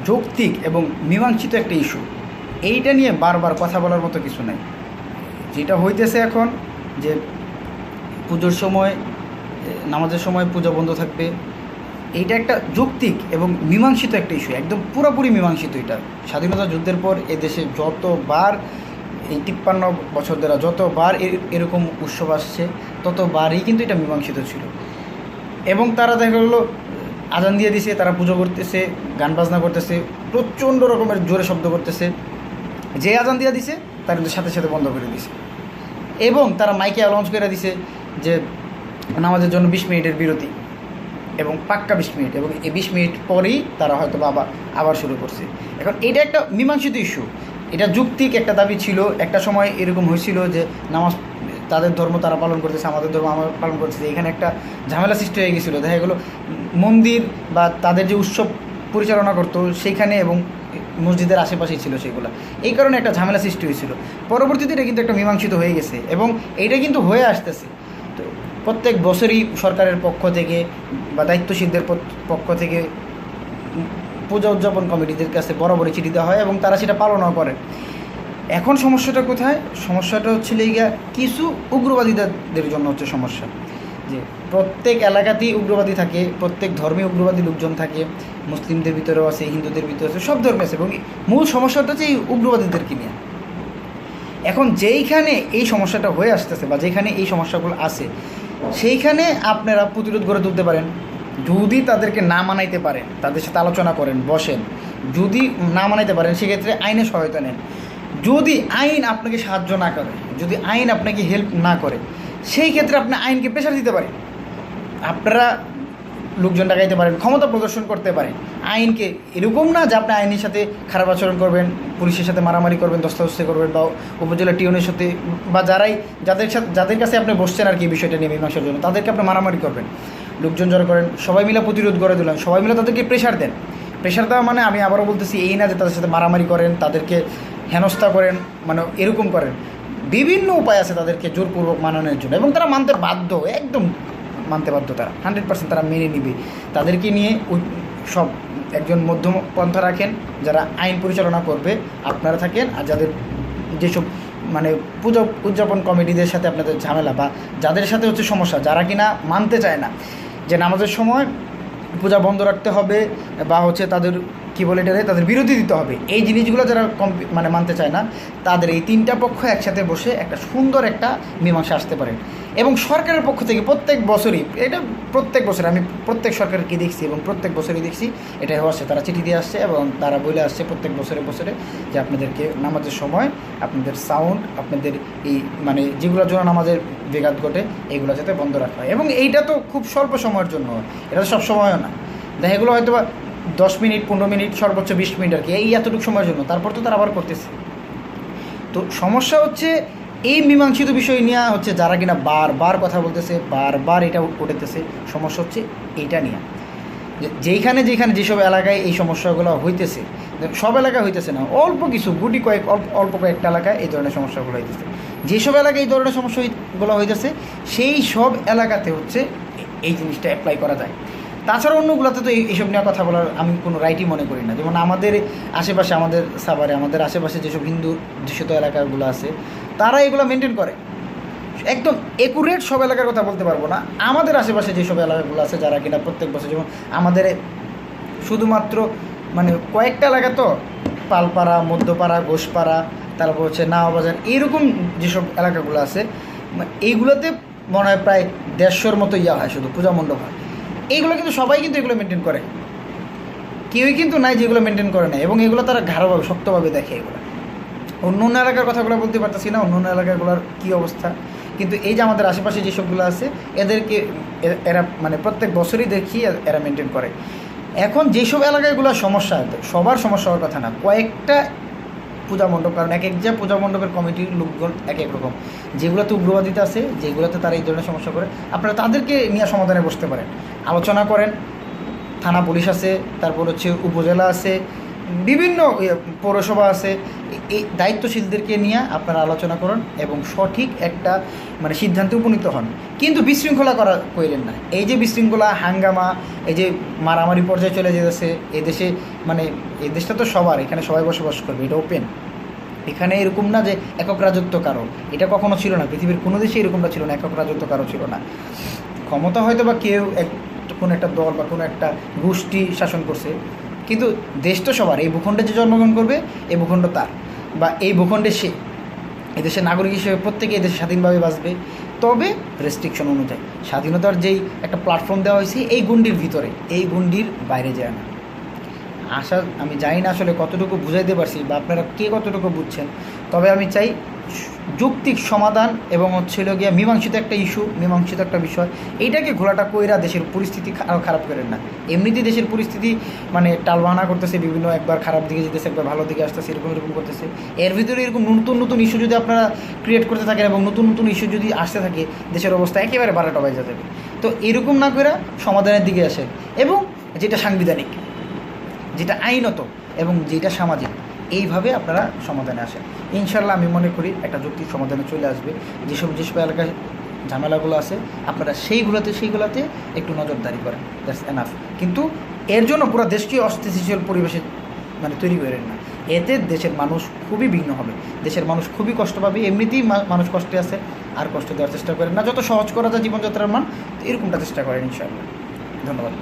যৌক্তিক এবং মীমাংসিত একটা ইস্যু। এইটা নিয়ে বারবার কথা বলার মতো কিছু নাই। যেটা হইতেছে এখন যে পুজোর সময়, নামাজের সময় পূজা বন্ধ থাকবে, এইটা একটা যৌক্তিক এবং মীমাংসিত একটা ইস্যু, একদম পুরোপুরি মীমাংসিত। এটা স্বাধীনতা যুদ্ধের পর এদেশে যতবার, এই 53 বছর ধরে যতবার এরকম উৎসব আসছে ততবারই কিন্তু এটা মীমাংসিত ছিল। এবং তারা দেখা গেলো আজান দিয়ে দিছে, তারা পুজো করতেছে, গান বাজনা করতেছে, প্রচণ্ড রকমের জোরে শব্দ করতেছে। যে আজান দিয়ে দিছে তার কিন্তু সাথে সাথে বন্ধ করে দিছে। এবং তারা মাইকে অ্যানাউন্স করে দিছে যে নামাজের জন্য 20 মিনিটের বিরতি, এবং পাক্কা 20 মিনিট, এবং এই 20 মিনিট পরেই তারা হয়তো আবার শুরু করছে। এখন এটা একটা মীমাংসিত ইস্যু, এটা যৌক্তিক একটা দাবি ছিল। একটা সময় এরকম হয়েছিল যে নামাজ তাদের ধর্ম তারা পালন করতেছে, আমাদের ধর্ম আমরা পালন করতেছে, এখানে একটা ঝামেলা সৃষ্টি হয়ে গেছিলো। দেখা গেলো মন্দির বা তাদের যে উৎসব পরিচালনা করতো সেইখানে এবং মসজিদের আশেপাশেই ছিল সেগুলো, এই কারণে একটা ঝামেলা সৃষ্টি হয়েছিল। পরবর্তীতে এটা কিন্তু একটা মীমাংসিত হয়ে গেছে এবং এইটা কিন্তু হয়ে আসতেছে। তো প্রত্যেক বছরই সরকারের পক্ষ থেকে বা দায়িত্বশীলদের পক্ষ থেকে পূজা উদযাপন কমিটিদের কাছে বরাবরই চিঠি দেওয়া হয় এবং তারা সেটা পালনও করে। এখন সমস্যাটা কোথায়? সমস্যাটা হচ্ছে লেগা কিছু উগ্রবাদীদের জন্য হচ্ছে সমস্যা, যে প্রত্যেক এলাকাতেই উগ্রবাদী থাকে, প্রত্যেক ধর্মে উগ্রবাদী লোকজন থাকে, মুসলিমদের ভিতরেও আছে, হিন্দুদের ভিতরে আছে, সব ধর্মে আছে। এবং মূল সমস্যাটা হচ্ছে এই উগ্রবাদীদেরকে নিয়ে। এখন যেইখানে এই সমস্যাটা হয়ে আসতেছে বা যেখানে এই সমস্যাগুলো আছে, সেইখানে আপনারা প্রতিরোধ গড়ে তুলতে পারেন যদি তাদেরকে না মানাইতে পারেন, তাদের সাথে আলোচনা করেন, বসেন। যদি না মানাইতে পারেন সেক্ষেত্রে আইনে সহায়তা নেন। যদি আইন আপনাকে সাহায্য না করে, যদি আইন আপনাকে হেল্প না করে, সেই ক্ষেত্রে আপনি আইনকে প্রেশার দিতে পারেন। আপনারা লোকজন ডাকাইতে পারেন, ক্ষমতা প্রদর্শন করতে পারেন। আইনকে এরকম না যে আপনি আইনের সাথে খারাপ আচরণ করবেন, পুলিশের সাথে মারামারি করবেন, দস্তাদস্তি করবেন, বা উপজেলা টিউনের সাথে বা যাদের কাছে আপনি বসছেন আর কি বিষয়টা নিয়ে মীমাংসার জন্য, তাদেরকে আপনি মারামারি করবেন, লোকজন জড়ো করেন, সবাই মিলে প্রতিরোধ করে দিলেন, সবাই মিলে তাদেরকে প্রেশার দেন। প্রেশার দেওয়া মানে আমি আবারও বলতেছি এই না যে তাদের সাথে মারামারি করেন, তাদেরকে হেনস্থা করেন, মানে এরকম করেন। বিভিন্ন উপায় আছে তাদেরকে জোরপূর্বক মানানোর জন্য, এবং তারা মানতে বাধ্য, একদম মানতে বাধ্য, তারা 100% তারা মেনে নিবে। তাদেরকে নিয়ে সব একজন মধ্যম পন্থা রাখেন, যারা আইন পরিচালনা করবে আপনারা থাকেন, আর যাদের যেসব মানে পূজা উদযাপন কমিটিদের সাথে আপনাদের ঝামেলা বা যাদের সাথে হচ্ছে সমস্যা, যারা কিনা মানতে চায় না যে নামাজের সময় পূজা বন্ধ রাখতে হবে বা হচ্ছে তাদের কী বলে এটারে তাদের বিরতি দিতে হবে, এই জিনিসগুলো যারা মানে মানতে চায় না, তাদের এই 3টা পক্ষ একসাথে বসে একটা সুন্দর একটা মীমাংসা আসতে পারে। এবং সরকারের পক্ষ থেকে প্রত্যেক বছরই, এটা প্রত্যেক বছর আমি প্রত্যেক সরকারকে দেখছি এবং প্রত্যেক বছরই দেখছি এটা হচ্ছে, তারা চিঠি দিয়ে আসছে এবং তারা বলে আসছে প্রত্যেক বছরে যে আপনাদেরকে নামাজের সময় আপনাদের সাউন্ড, আপনাদের এই মানে যেগুলোর জন্য নামাজের বিঘাত ঘটে এইগুলো যাতে বন্ধ রাখা হয়। এবং এইটা তো খুব স্বল্প সময়ের জন্য, এটা তো সব সময়ও না। দেখা এগুলো হয়তো বা 10 মিনিট, 15 মিনিট, সর্বোচ্চ 20 মিনিট আর কি, এই এতটুকু সময়ের জন্য, তারপর তো তারা আবার করতেছে। তো সমস্যা হচ্ছে এই মীমাংসিত বিষয় নিয়ে হচ্ছে যারা কিনা বারবার কথা বলতেছে, বারবার এটা উঠেতেছে, সমস্যা হচ্ছে এইটা নিয়ে। যেখানে যেসব এলাকায় এই সমস্যাগুলো হইতেছে, সব এলাকায় হইতেছে না, অল্প কিছু গুটি অল্প কয়েকটা এলাকায় এই ধরনের সমস্যাগুলো হইতেছে। যেসব এলাকায় এই ধরনের সমস্যাগুলো হইতেছে সেই সব এলাকাতে হচ্ছে এই জিনিসটা অ্যাপ্লাই করা যায়। তাছাড়া অন্যগুলোতে তো এইসব নিয়ে কথা বলার আমি কোনো রাইটই মনে করি না। যেমন আমাদের আশেপাশে, আমাদের সাভারে, আমাদের আশেপাশে যেসব হিন্দু দূষিত এলাকাগুলো আছে, তারা এগুলো মেনটেন করে। একদম একুরেট সব এলাকার কথা বলতে পারবো না, আমাদের আশেপাশে যেসব এলাকাগুলো আছে যারা কিনা প্রত্যেক বছর, যেমন আমাদের শুধুমাত্র মানে কয়েকটা এলাকা তো, পালপাড়া, মধ্যপাড়া, ঘোষপাড়া, তারপর হচ্ছে নাওবাজার, এইরকম যেসব এলাকাগুলো আছে, এইগুলোতে মনে হয় প্রায় 150-র মতো হয়, শুধু পূজা মণ্ডপ হয়। এইগুলো কিন্তু সবাই কিন্তু এগুলো মেনটেন করে, কেউই কিন্তু নাই যেগুলো মেনটেন করে না, এবং এগুলো তারা ঘাড়োভাবে শক্তভাবে দেখে। এগুলো অন্য এলাকার কথাগুলো বলতে পারতেছি না, অন্য এলাকাগুলোর কী অবস্থা, কিন্তু এই যে আমাদের আশেপাশে যেসবগুলো আছে এদেরকে এরা মানে প্রত্যেক বছরই দেখি এরা মেনটেন করে। এখন যেসব এলাকাগুলো সমস্যা, সবার সমস্যা হওয়ার কথা না, কয়েকটা পূজা মণ্ডপ, কারণ এক যে পূজা মণ্ডপের কমিটির লোকজন এক এক রকম, যেগুলোতে উগ্রবাদিতা আছে, যেগুলোতে তারা এই ধরনের সমস্যা করে, আপনারা তাদেরকে নিয়ে সমাধানে বসতে পারেন, আলোচনা করেন। থানা পুলিশ আছে, তারপর হচ্ছে উপজেলা আছে, বিভিন্ন পৌরসভা আছে, এই দায়িত্বশীলদেরকে নিয়ে আপনারা আলোচনা করুন এবং সঠিক একটা মানে সিদ্ধান্তে উপনীত হন। কিন্তু বিশৃঙ্খলা করেন না। এই যে বিশৃঙ্খলা, হাঙ্গামা, এই যে মারামারি পর্যায়ে চলে যেতেছে এদেশে, মানে এই দেশটা তো সবার, এখানে সবাই বসবাস করবে, এটা ওপেন। এখানে এরকম না যে একক রাজত্ব কারো, এটা কখনো ছিল না, পৃথিবীর কোনো দেশে এরকমটা ছিল না, একক রাজত্ব কারো ছিল না। ক্ষমতা হয়তো বা কেউ কোনো একটা দল বা কোনো একটা গোষ্ঠী শাসন করছে, কিন্তু দেশ তো সবার। এই ভূখণ্ডে যে জন্মগ্রহণ করবে এই ভূখণ্ড তার, বা এই ভূখণ্ডে সে এদেশের নাগরিক হিসেবে প্রত্যেকে এদেশে স্বাধীনভাবে বাঁচবে, তবে রেস্ট্রিকশন অনুযায়ী। স্বাধীনতার যেই একটা প্ল্যাটফর্ম দেওয়া হয়েছে এই গণ্ডির ভিতরে, এই গণ্ডির বাইরে যায় না। আমি জানি না আসলে কতটুকু বুঝাইতে পারছি বা আপনারা কে কতটুকু বুঝছেন, তবে আমি চাই যৌক্তিক সমাধান এবং হচ্ছিল গিয়া মীমাংসিত একটা ইস্যু, মীমাংসিত একটা বিষয়, এইটাকে ঘোলাটা কইরা দেশের পরিস্থিতি আরও খারাপ করেন না। এমনিতেই দেশের পরিস্থিতি মানে টালবাহানা করতেছে, বিভিন্ন একবার খারাপ দিকে যেতেছে, একবার ভালো দিকে আসতেছে, এরকম করতেছে। এর ভিতরে এরকম নতুন নতুন ইস্যু যদি আপনারা ক্রিয়েট করতে থাকেন এবং নতুন নতুন ইস্যু যদি আসতে থাকে, দেশের অবস্থা একেবারে বারোটা বাজে যাবে। তো এরকম না করে সমাধানের দিকে আসেন, এবং যেটা সাংবিধানিক, যেটা আইনত এবং যেটা সামাজিক, এইভাবে আপনারা সমাধানে আসেন। ইনশাল্লাহ আমি মনে করি একটা যৌক্তিক সমাধানে চলে আসবে। যেসব এলাকায় ঝামেলাগুলো আছে আপনারা সেইগুলোতে একটু নজরদারি করেন, দ্যাটস এনাফ। কিন্তু এর জন্য পুরো দেশকে অস্থিতিশীল পরিবেশে মানে তৈরি করেন না, এতে দেশের মানুষ খুবই বিঘ্ন হবে, দেশের মানুষ খুবই কষ্ট পাবে। এমনিতেই মানুষ কষ্টে আছে, আর কষ্ট দেওয়ার চেষ্টা করেন না। যত সহজ করা যায় জীবনযাত্রার মান, এরকমটা চেষ্টা করেন ইনশাআল্লাহ। ধন্যবাদ।